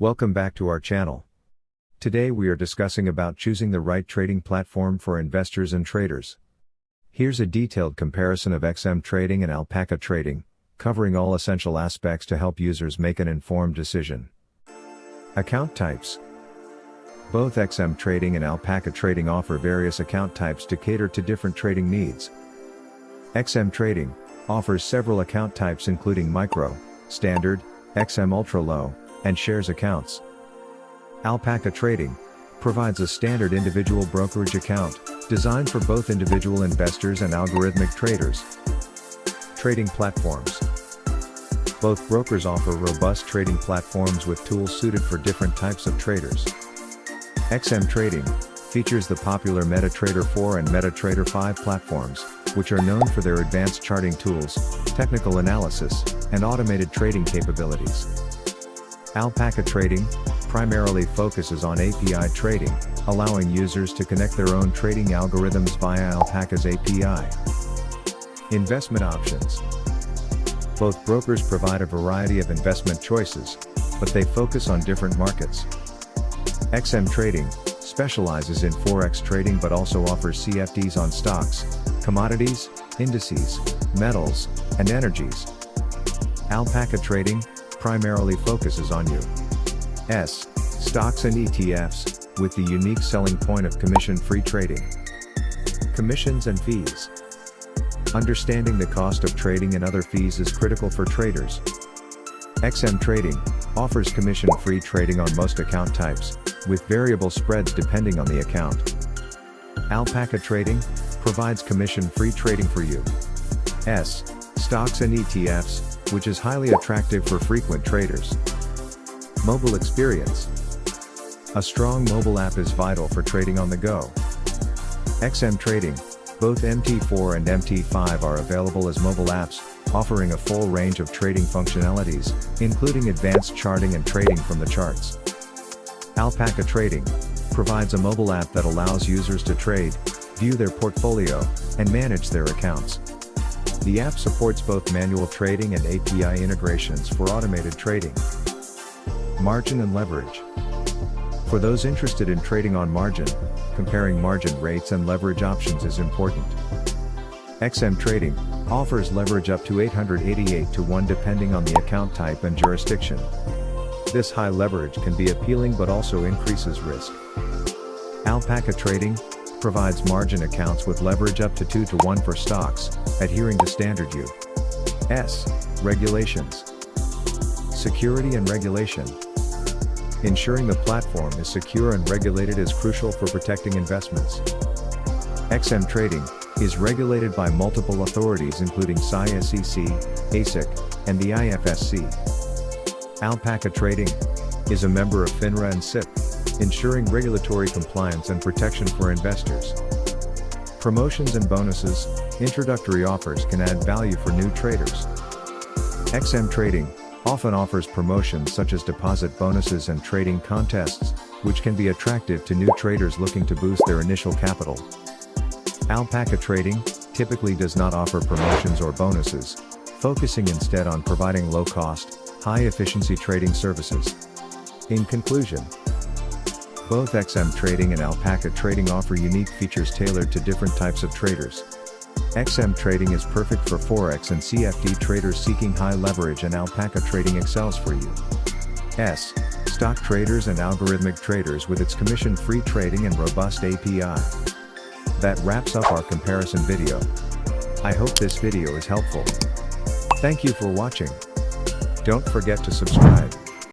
Welcome back to our channel. Today we are discussing about choosing the right trading platform for investors and traders. Here's a detailed comparison of XM trading and Alpaca trading, covering all essential aspects to help users make an informed decision. Account types. Both XM trading and Alpaca trading offer various account types to cater to different trading needs. XM trading offers several account types including micro, standard, XM ultra low, and shares accounts. Alpaca trading provides a standard individual brokerage account, designed for both individual investors and algorithmic traders. Trading platforms. Both brokers offer robust trading platforms with tools suited for different types of traders. XM trading features the popular MetaTrader 4 and MetaTrader 5 platforms, which are known for their advanced charting tools, technical analysis, and automated trading capabilities. Alpaca trading primarily focuses on API trading, allowing users to connect their own trading algorithms via Alpaca's API. Investment options. Both brokers provide a variety of investment choices, but they focus on different markets. XM trading specializes in Forex trading but also offers CFDs on stocks, commodities, indices, metals, and energies. Alpaca trading primarily focuses on U.S. stocks and ETFs, with the unique selling point of commission-free trading. Commissions and fees. Understanding the cost of trading and other fees is critical for traders. XM trading offers commission-free trading on most account types, with variable spreads depending on the account. Alpaca trading provides commission-free trading for U.S. stocks and ETFs, which is highly attractive for frequent traders. Mobile experience. A strong mobile app is vital for trading on the go. XM trading, both MT4 and MT5 are available as mobile apps, offering a full range of trading functionalities, including advanced charting and trading from the charts. Alpaca trading provides a mobile app that allows users to trade, view their portfolio, and manage their accounts. The app supports both manual trading and API integrations for automated trading. Margin and leverage. For those interested in trading on margin, comparing margin rates and leverage options is important. XM trading offers leverage up to 888 to 1 depending on the account type and jurisdiction. This high leverage can be appealing but also increases risk. Alpaca trading provides margin accounts with leverage up to 2 to 1 for stocks, adhering to standard U.S. regulations. Security and regulation. Ensuring the platform is secure and regulated is crucial for protecting investments. XM trading is regulated by multiple authorities including SEC, ASIC, and the IFSC. Alpaca trading is a member of FINRA and SIP, ensuring regulatory compliance and protection for investors. Promotions and bonuses. Introductory offers can add value for new traders. XM trading often offers promotions such as deposit bonuses and trading contests, which can be attractive to new traders looking to boost their initial capital. Alpaca trading typically does not offer promotions or bonuses, focusing instead on providing low-cost, high-efficiency trading services. In conclusion, both XM trading and Alpaca trading offer unique features tailored to different types of traders. XM trading is perfect for Forex and CFD traders seeking high leverage, and Alpaca trading excels for U.S. stock traders and algorithmic traders with its commission-free trading and robust API. That wraps up our comparison video. I hope this video is helpful. Thank you for watching. Don't forget to subscribe.